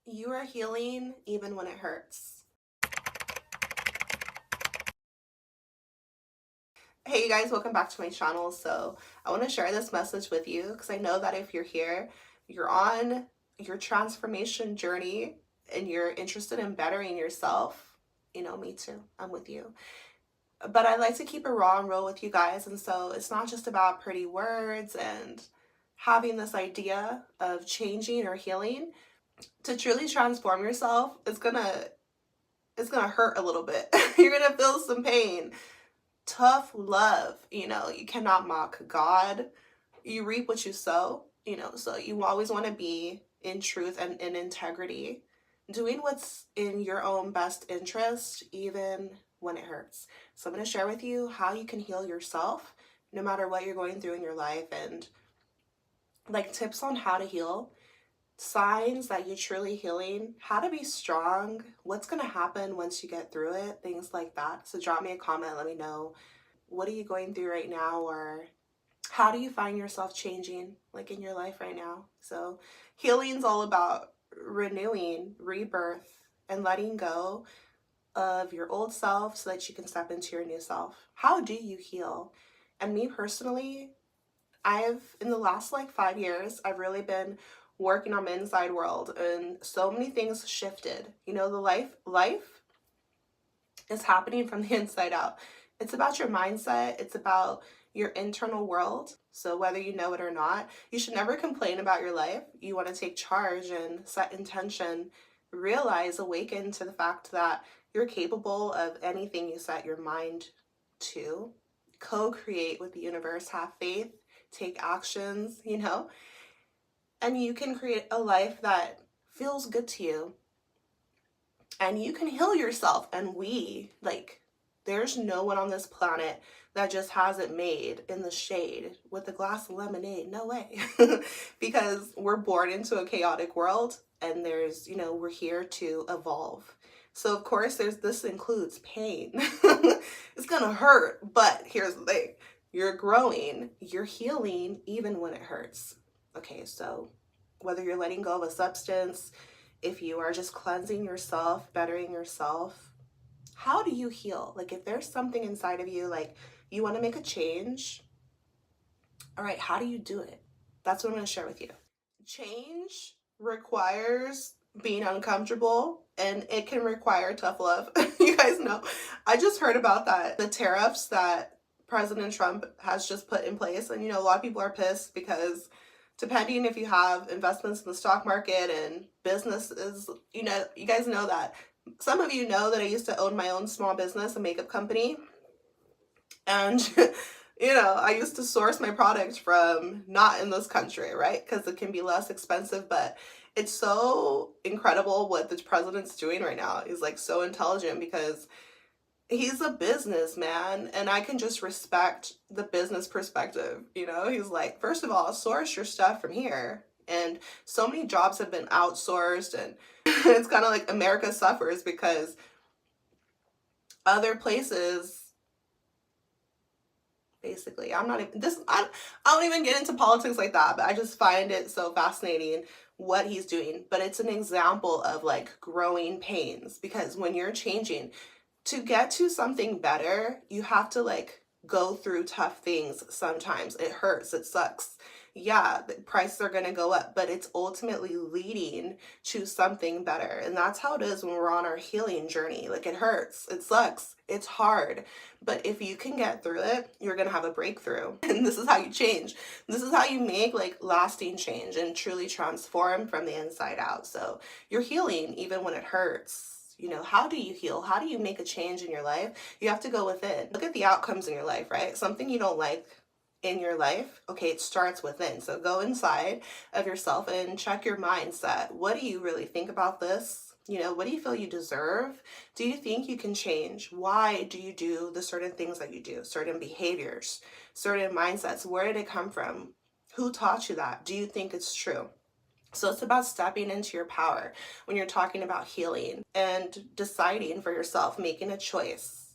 You are healing even when it hurts. Hey you guys, welcome back to my channel. So I want to share this message with you because I know that if you're here, you're on your transformation journey and you're interested in bettering yourself. You know, me too. I'm with you. But I like to keep it raw and real with you guys. And so it's not just about pretty words and having this idea of changing or healing. To truly transform yourself, it's gonna hurt a little bit. You're gonna feel some pain. Tough love, you cannot mock God. You reap what you sow, so you always want to be in truth and in integrity, doing what's in your own best interest, even when it hurts. So I'm going to share with you how you can heal yourself no matter what you're going through in your life, and like tips on how to heal, signs that you're truly healing, how to be strong, what's going to happen once you get through it, things like that. So drop me a comment, let me know, what are you going through right now, or how do you find yourself changing like in your life right now? So healing's all about renewing, rebirth, and letting go of your old self so that you can step into your new self. How do you heal? And me personally, in the last like 5 years, I've really been working on my inside world, and so many things shifted. The life is happening from the inside out. It's about your mindset, it's about your internal world. So whether you know it or not, you should never complain about your life. You want to take charge and set intention, realize, awaken to the fact that you're capable of anything you set your mind to. Co-create with the universe, have faith, take actions, and you can create a life that feels good to you. And you can heal yourself. And there's no one on this planet that just has it made in the shade with a glass of lemonade. No way. Because we're born into a chaotic world, and we're here to evolve. So of course this includes pain. It's gonna hurt, but here's the thing. You're growing, you're healing even when it hurts. Okay, so whether you're letting go of a substance, if you are just cleansing yourself, bettering yourself, how do you heal? Like if there's something inside of you, like you want to make a change, all right, how do you do it? That's what I'm going to share with you. Change requires being uncomfortable, and it can require tough love. You guys know, I just heard about that, the tariffs that President Trump has just put in place. And, a lot of people are pissed because depending if you have investments in the stock market and businesses, you guys know that. Some of you know that I used to own my own small business, a makeup company. And, I used to source my product from not in this country, right? Because it can be less expensive, but it's so incredible what the president's doing right now. He's like so intelligent because he's a businessman, and I can just respect the business perspective. He's like, first of all, source your stuff from here. And so many jobs have been outsourced, and it's kind of like America suffers because other places, basically, I don't even get into politics like that, but I just find it so fascinating what he's doing. But it's an example of like growing pains, because when you're changing to get to something better, you have to like go through tough things. Sometimes it hurts, it sucks. Yeah, the prices are going to go up, but it's ultimately leading to something better. And that's how it is when we're on our healing journey. Like it hurts, it sucks, it's hard. But if you can get through it, you're going to have a breakthrough. And this is how you change. This is how you make like lasting change and truly transform from the inside out. So you're healing even when it hurts. How do you heal? How do you make a change in your life? You have to go within. Look at the outcomes in your life, right? Something you don't like in your life, okay, it starts within. So go inside of yourself and check your mindset. What do you really think about this? What do you feel you deserve? Do you think you can change? Why do you do the certain things that you do? Certain behaviors, certain mindsets. Where did it come from? Who taught you that? Do you think it's true? So it's about stepping into your power when you're talking about healing and deciding for yourself, making a choice,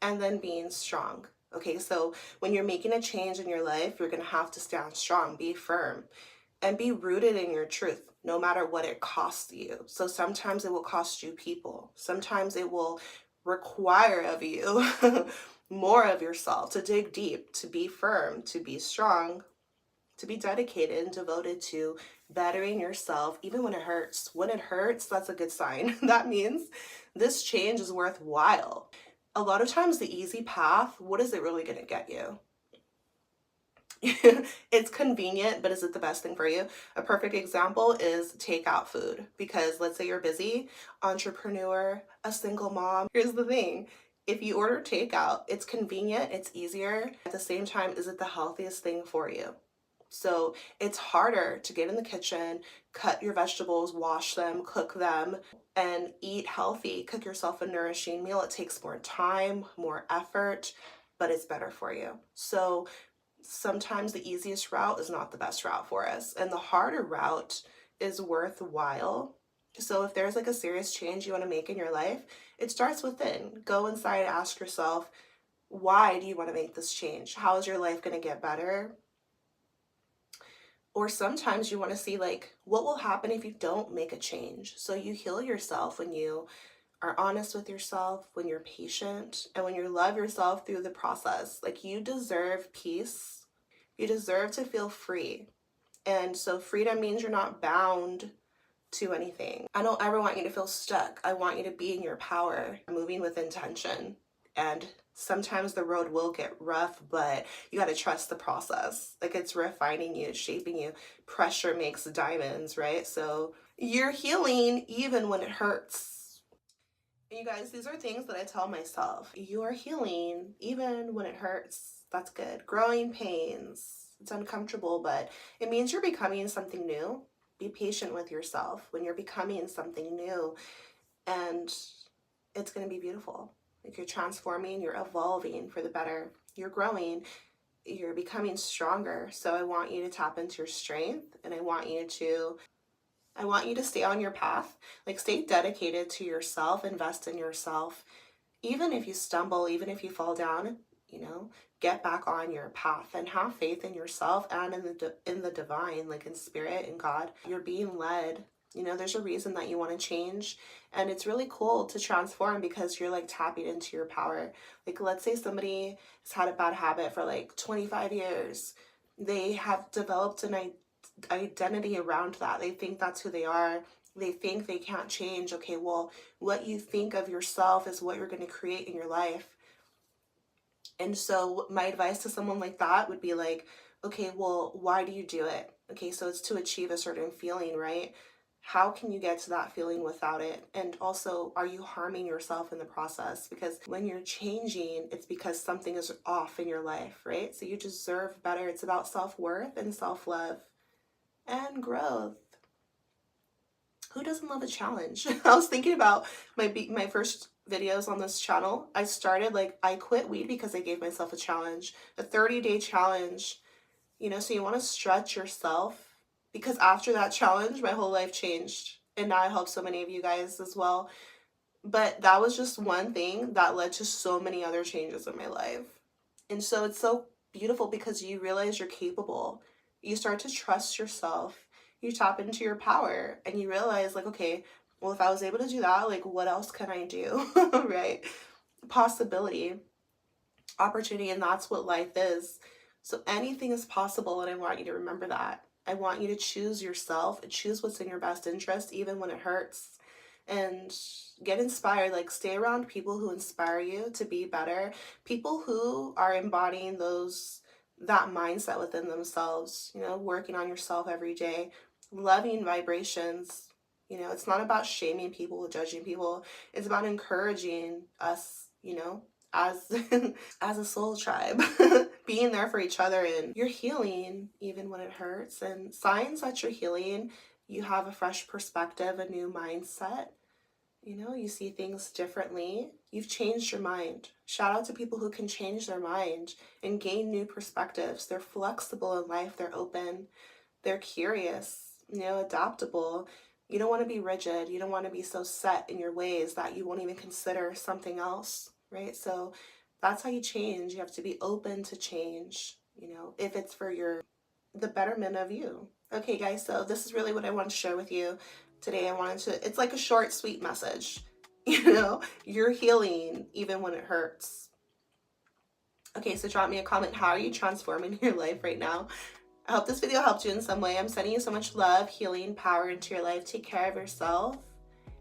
and then being strong. Okay, so when you're making a change in your life, you're going to have to stand strong, be firm. and be rooted in your truth, no matter what it costs you. So sometimes it will cost you people. Sometimes it will require of you more of yourself, to dig deep, to be firm, to be strong, to be dedicated and devoted to bettering yourself, even when it hurts. When it hurts, that's a good sign. That means this change is worthwhile. A lot of times, the easy path, what is it really going to get you? It's convenient, but is it the best thing for you? A perfect example is takeout food. Because let's say you're busy, entrepreneur, a single mom. Here's the thing. If you order takeout, it's convenient, it's easier. At the same time, is it the healthiest thing for you? So it's harder to get in the kitchen, cut your vegetables, wash them, cook them, and eat healthy. Cook yourself a nourishing meal. It takes more time, more effort, but it's better for you. So sometimes the easiest route is not the best route for us, and the harder route is worthwhile. So if there's like a serious change you want to make in your life, it starts within. Go inside, ask yourself, why do you want to make this change? How is your life going to get better? Or sometimes you want to see like what will happen if you don't make a change. So you heal yourself when you are honest with yourself, when you're patient, and when you love yourself through the process. Like, you deserve peace. You deserve to feel free. And so freedom means you're not bound to anything. I don't ever want you to feel stuck. I want you to be in your power, moving with intention. And sometimes the road will get rough, but you got to trust the process. Like, it's refining you, shaping you. Pressure makes diamonds, right? So you're healing even when it hurts. You guys, these are things that I tell myself. You are healing even when it hurts. That's good. Growing pains. It's uncomfortable, but it means you're becoming something new. Be patient with yourself when you're becoming something new, and it's going to be beautiful. Like, you're transforming, you're evolving for the better, you're growing, you're becoming stronger. So I want you to tap into your strength, and I want you to stay on your path. Like, stay dedicated to yourself, invest in yourself. Even if you stumble, even if you fall down, get back on your path and have faith in yourself and in the divine, like in spirit and God. You're being led. There's a reason that you want to change, and it's really cool to transform because you're like tapping into your power. Like, let's say somebody has had a bad habit for like 25 years. They have developed an identity around that. They think that's who they are. They think they can't change. Okay, well, what you think of yourself is what you're going to create in your life. And so my advice to someone like that would be like, okay, well, why do you do it? Okay, so it's to achieve a certain feeling, right? How can you get to that feeling without it? And also, are you harming yourself in the process? Because when you're changing, it's because something is off in your life, right? So you deserve better. It's about self-worth and self-love and growth. Who doesn't love a challenge? I was thinking about my first videos on this channel. I quit weed because I gave myself a challenge, a 30-day challenge. So you want to stretch yourself, because after that challenge, my whole life changed. And now I help so many of you guys as well. But that was just one thing that led to so many other changes in my life. And so it's so beautiful because you realize you're capable. You start to trust yourself. You tap into your power and you realize, like, okay, well, if I was able to do that, like, what else can I do? Right? Possibility, opportunity, and that's what life is. So anything is possible, and I want you to remember that. I want you to choose yourself, choose what's in your best interest, even when it hurts, and get inspired. Like, stay around people who inspire you to be better, people who are embodying that mindset within themselves, working on yourself every day, loving vibrations. It's not about shaming people, judging people. It's about encouraging us, as as a soul tribe, being there for each other. And you're healing even when it hurts, and signs that you're healing. You have a fresh perspective, a new mindset. You see things differently. You've changed your mind. Shout out to people who can change their mind and gain new perspectives. They're flexible in life. They're open. They're curious, adaptable. You don't want to be rigid. You don't want to be so set in your ways that you won't even consider something else, right? So that's how you change. You have to be open to change, if it's for the betterment of you. Okay, guys, so this is really what I want to share with you today. It's like a short, sweet message. You're healing even when it hurts. Okay, so drop me a comment. How are you transforming your life right now? I hope this video helped you in some way. I'm sending you so much love, healing, power into your life. Take care of yourself,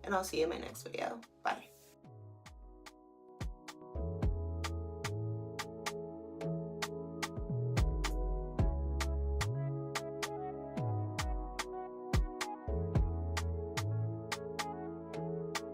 and I'll see you in my next video. Bye.